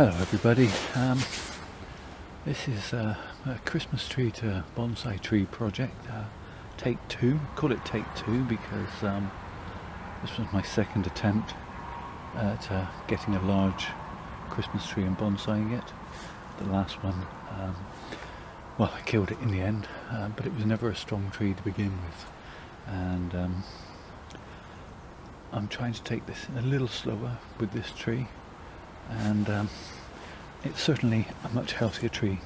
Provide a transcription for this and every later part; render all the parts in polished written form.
Hello everybody, this is a Christmas tree to bonsai tree project, take two. Call it take two because this was my second attempt at getting a large Christmas tree and bonsaiing it. The last one, well, I killed it in the end, but it was never a strong tree to begin with, and I'm trying to take this a little slower with this tree. And it's certainly a much healthier tree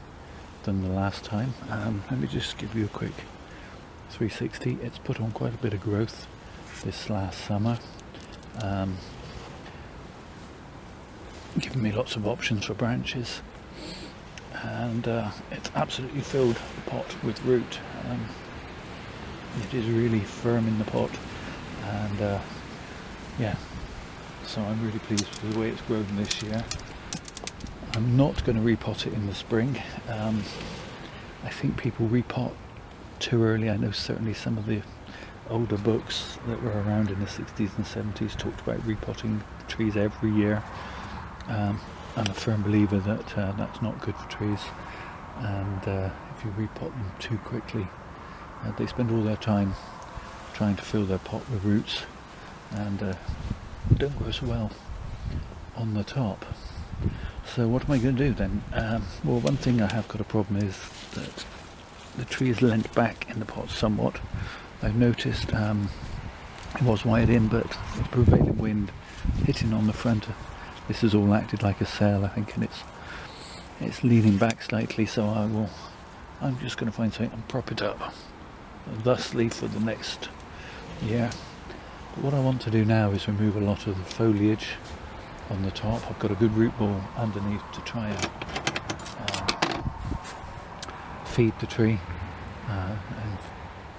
than the last time. Let me just give you a quick 360. It's put on quite a bit of growth this last summer, giving me lots of options for branches, and it's absolutely filled the pot with root. It is really firm in the pot, and yeah, so I'm really pleased with the way it's grown this year. I'm not going to repot it in the spring. I think people repot too early. I know certainly some of the older books that were around in the 60s and 70s talked about repotting trees every year. I'm a firm believer that that's not good for trees, and if you repot them too quickly, they spend all their time trying to fill their pot with roots, and don't grow so well on the top. So what am I going to do then? Well, one thing I have got a problem is that the tree is leant back in the pot somewhat. I've noticed it was wired in, but the prevailing wind hitting on the front, this has all acted like a sail, I think, and it's leaning back slightly, so I'm just going to find something and prop it up thusly for the next year. But what I want to do now is remove a lot of the foliage on the top. I've got a good root ball underneath to try and feed the tree and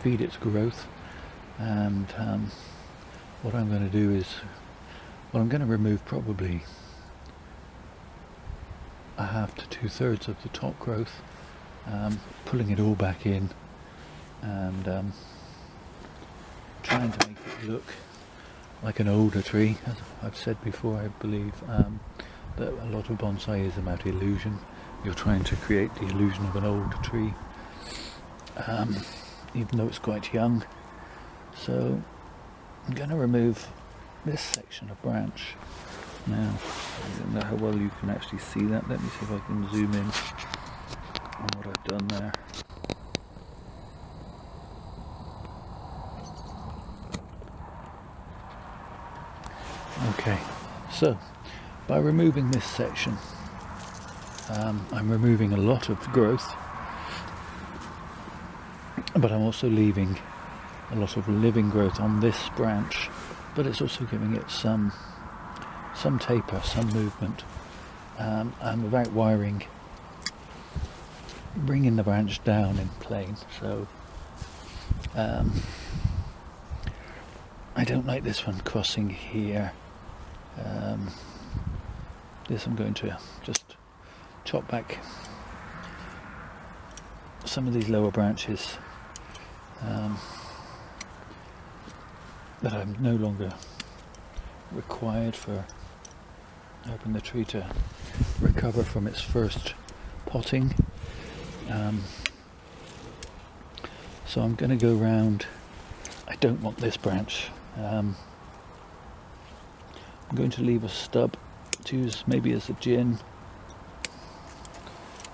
feed its growth. And what I'm going to do is, well, I'm going to remove probably 1/2 to 2/3 of the top growth, pulling it all back in, and trying to make it look like an older tree. As I've said before, I believe that a lot of bonsai is about illusion. You're trying to create the illusion of an older tree, even though it's quite young. So I'm going to remove this section of branch now. I don't know how well you can actually see that. Let me see if I can zoom in on what I've done there. Okay, so by removing this section, I'm removing a lot of growth, but I'm also leaving a lot of living growth on this branch, but it's also giving it some taper, some movement, and without wiring, bringing the branch down in plane. So I don't like this one crossing here. This I'm going to just chop back some of these lower branches that I'm no longer required for helping the tree to recover from its first potting. So I'm going to go round. I don't want this branch. I'm going to leave a stub to use maybe as a gin,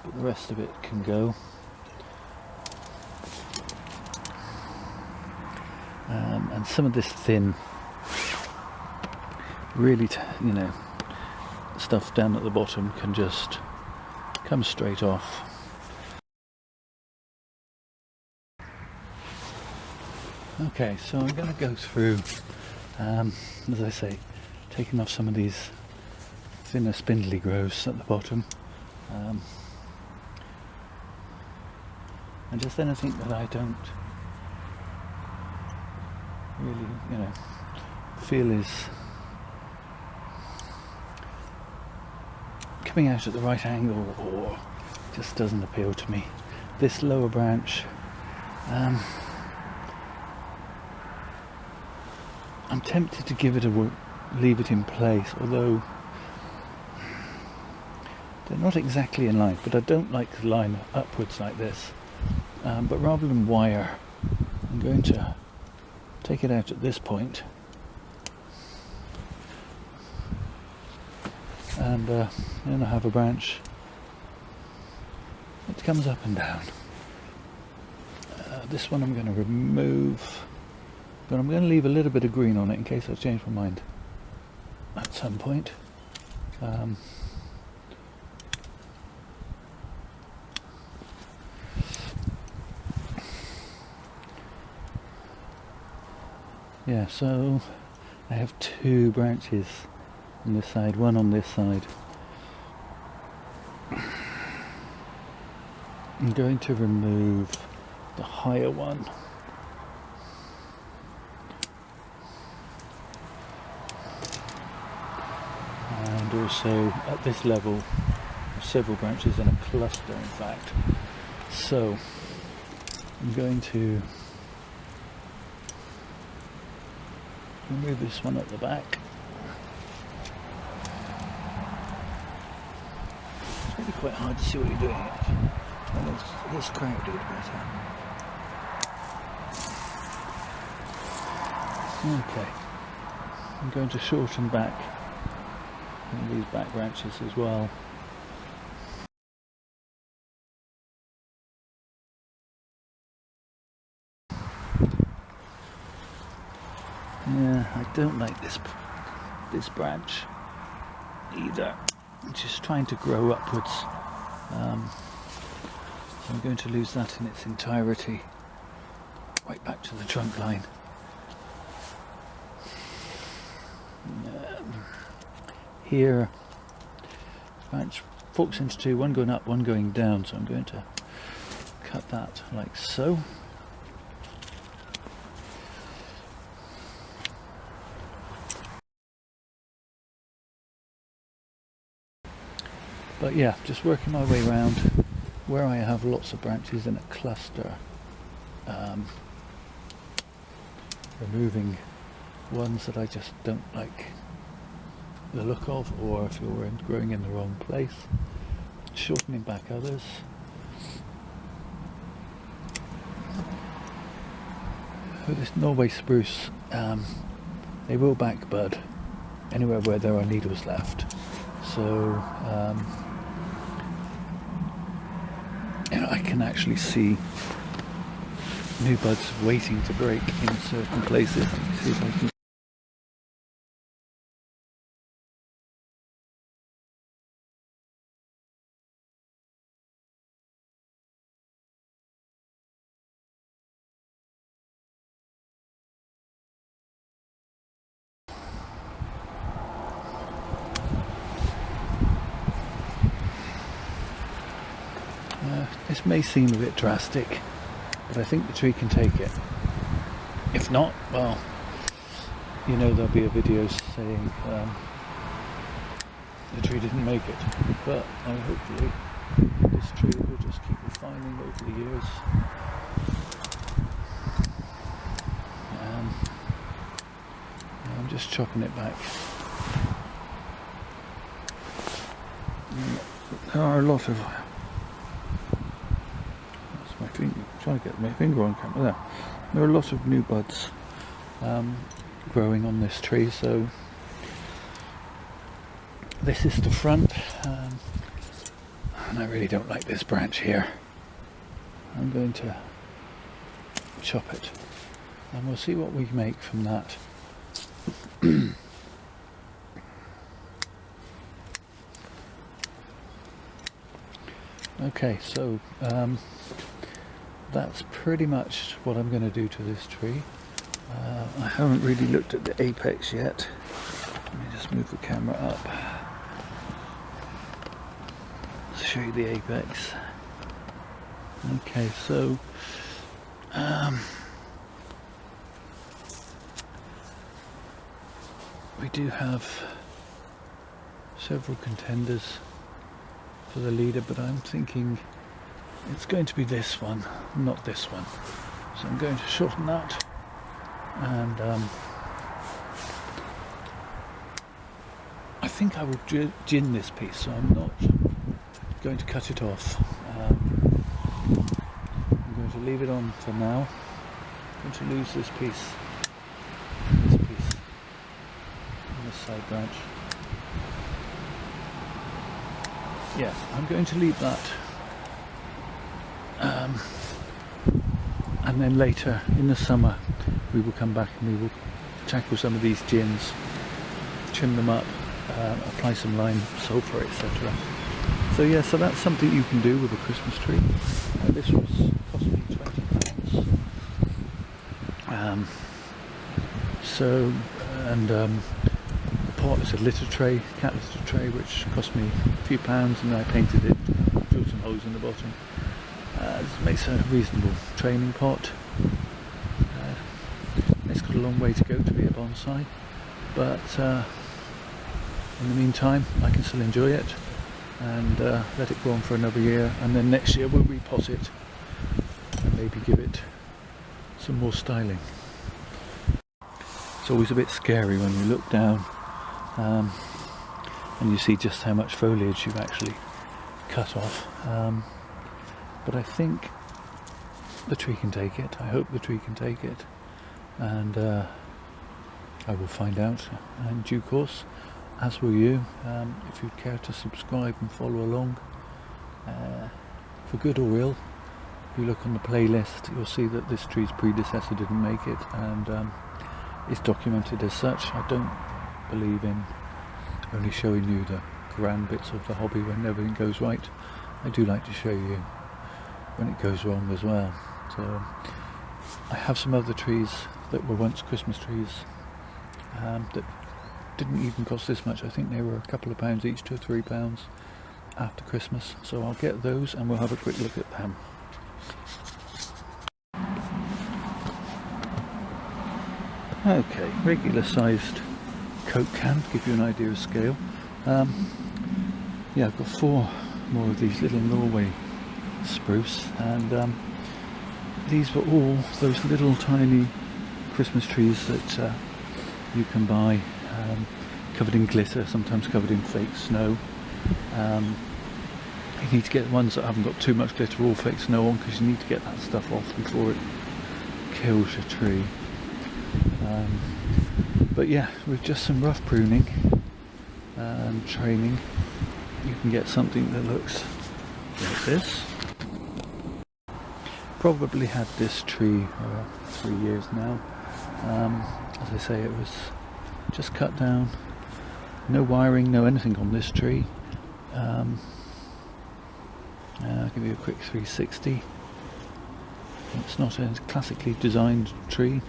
but the rest of it can go. And some of this thin, really, stuff down at the bottom can just come straight off. Okay, so I'm going to go through, as I say, taking off some of these thinner spindly growths at the bottom, and just anything that I don't really, feel is coming out at the right angle or just doesn't appeal to me. This lower branch, I'm tempted to give it a leave it in place, although they're not exactly in line, but I don't like the line upwards like this. But rather than wire, I'm going to take it out at this point, and then I have a branch that comes up and down. This one I'm going to remove, but I'm going to leave a little bit of green on it in case I change my mind at some point. Yeah, so I have two branches on this side, one on this side. I'm going to remove the higher one. And also at this level, several branches in a cluster in fact. So I'm going to remove this one at the back. It's really quite hard to see what you're doing. And it's crowded better. Okay, I'm going to shorten back these back branches as well. Yeah, I don't like this branch either. I'm just trying to grow upwards. So I'm going to lose that in its entirety, right back to the trunk line. Here, branch forks into two, one going up, one going down, so I'm going to cut that like so. But yeah, just working my way around where I have lots of branches in a cluster, removing ones that I just don't like the look of, or if you're growing in the wrong place, shortening back others. With this Norway spruce, they will back bud anywhere where there are needles left. So I can actually see new buds waiting to break in certain places. See if I can. This may seem a bit drastic, but I think the tree can take it. If not, well, you know, there'll be a video saying the tree didn't make it. But hopefully this tree will just keep refining over the years. I'm just chopping it back. There are a lot of... trying to get my finger on camera there. There are a lot of new buds growing on this tree, so this is the front, and I really don't like this branch here. I'm going to chop it and we'll see what we make from that. Okay, so that's pretty much what I'm going to do to this tree. I haven't really looked at the apex yet. Let me just move the camera up. Let's show you the apex. Okay, so we do have several contenders for the leader, but I'm thinking it's going to be this one, not this one. So I'm going to shorten that, and I think I will gin this piece, so I'm not going to cut it off. I'm going to leave it on for now. I'm going to lose this piece on this side branch. Yeah, I'm going to leave that, and then later in the summer we will come back and we will tackle some of these gins, trim them up, apply some lime, sulphur, etc. So yeah, so that's something you can do with a Christmas tree. This was cost me £20. The pot is a litter tray, cat litter tray, which cost me a few pounds, and I painted it, drilled some holes in the bottom. This makes a reasonable training pot. It's got a long way to go to be a bonsai, but in the meantime I can still enjoy it and let it go on for another year, and then next year we'll repot it and maybe give it some more styling. It's always a bit scary when you look down and you see just how much foliage you've actually cut off, but I think the tree can take it. I hope the tree can take it, and I will find out in due course, as will you. If you'd care to subscribe and follow along, for good or ill, if you look on the playlist you'll see that this tree's predecessor didn't make it, and it's documented as such. I don't believe in only showing you the grand bits of the hobby when everything goes right. I do like to show you when it goes wrong as well. So I have some other trees that were once Christmas trees that didn't even cost this much. I think they were a couple of pounds each, £2 or £3 after Christmas. So I'll get those and we'll have a quick look at them. Okay, regular sized Coke can, to give you an idea of scale. Yeah, I've got 4 more of these little Norway spruce, and these were all those little tiny Christmas trees that you can buy, covered in glitter, sometimes covered in fake snow. You need to get ones that haven't got too much glitter or fake snow on, because you need to get that stuff off before it kills your tree. But yeah, with just some rough pruning and training, you can get something that looks like this. Probably had this tree 3 years now. As I say, it was just cut down, no wiring, no anything on this tree. I'll give you a quick 360. It's not a classically designed tree,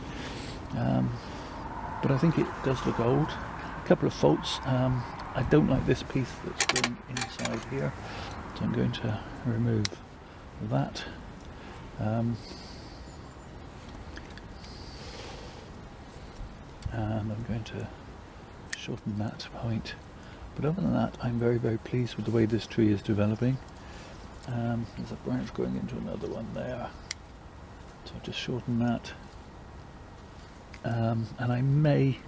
but I think it does look old. A couple of faults. I don't like this piece that's going inside here, so I'm going to remove that. And I'm going to shorten that point. But other than that, I'm very, very pleased with the way this tree is developing. There's a branch going into another one there, so I'll just shorten that. And I may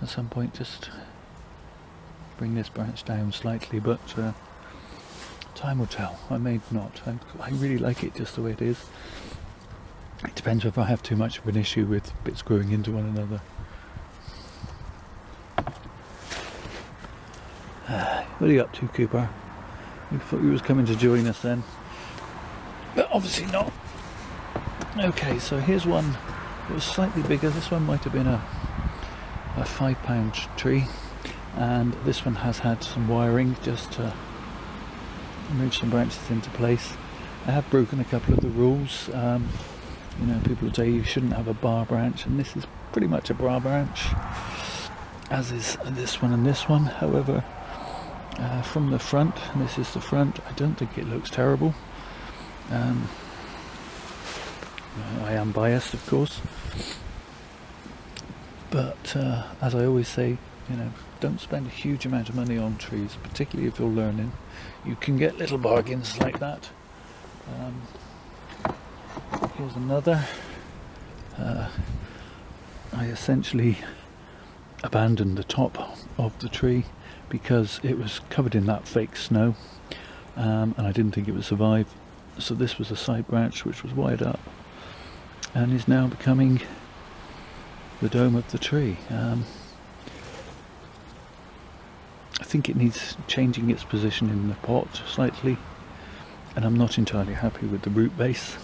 at some point just bring this branch down slightly, but time will tell. I may not. I really like it just the way it is. It depends if I have too much of an issue with bits growing into one another. What are you up to, Cooper? We thought you was coming to join us then, but obviously not. Okay, so here's one that was slightly bigger. This one might have been a £5 tree, and this one has had some wiring just to move some branches into place. I have broken a couple of the rules. You know, people would say you shouldn't have a bar branch, and this is pretty much a bar branch, as is this one and this one. However, from the front, and this is the front, I don't think it looks terrible. I am biased, of course, but as I always say, you know, don't spend a huge amount of money on trees, particularly if you're learning. You can get little bargains like that. Here's another. I essentially abandoned the top of the tree because it was covered in that fake snow. and I didn't think it would survive. So this was a side branch which was wired up and is now becoming the dome of the tree. I think it needs changing its position in the pot slightly, and I'm not entirely happy with the root base,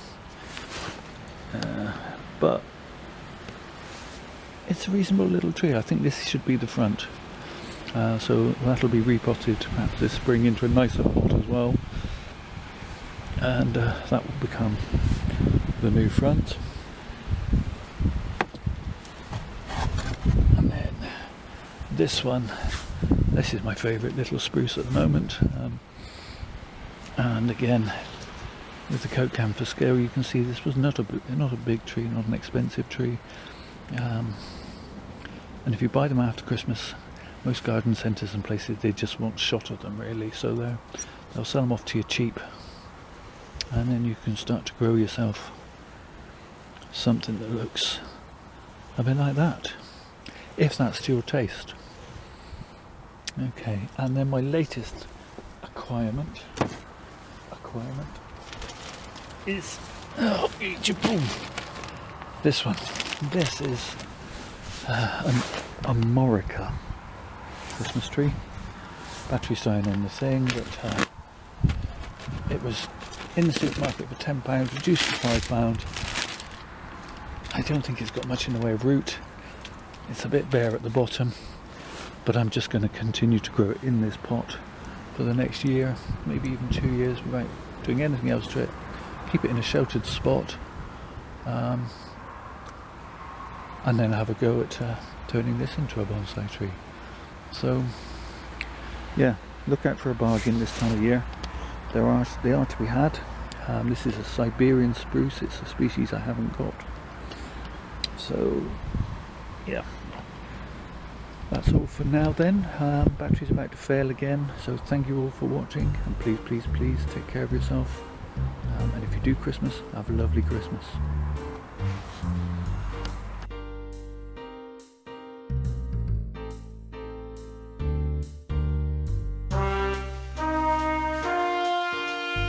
but it's a reasonable little tree. I think this should be the front, so that'll be repotted perhaps this spring into a nicer pot as well, and that will become the new front. And then this one, this is my favourite little spruce at the moment, and again with the coat camphor scale you can see this was not a big tree, not an expensive tree, and if you buy them after Christmas, most garden centres and places, they just want shot of them really, so they'll sell them off to you cheap, and then you can start to grow yourself something that looks a bit like that, if that's to your taste. Okay, and then my latest acquirement is this one. This is a Morica Christmas tree. Battery's dying on the thing, but it was in the supermarket for £10, reduced to £5. I don't think it's got much in the way of root. It's a bit bare at the bottom, but I'm just going to continue to grow it in this pot for the next year, maybe even 2 years, without doing anything else to it. Keep it in a sheltered spot, and then have a go at turning this into a bonsai tree. So yeah, look out for a bargain this time of year. They are to be had. This is a Siberian spruce. It's a species I haven't got. So yeah, that's all for now then. Battery's about to fail again, so thank you all for watching, and please take care of yourself, and if you do Christmas, have a lovely Christmas.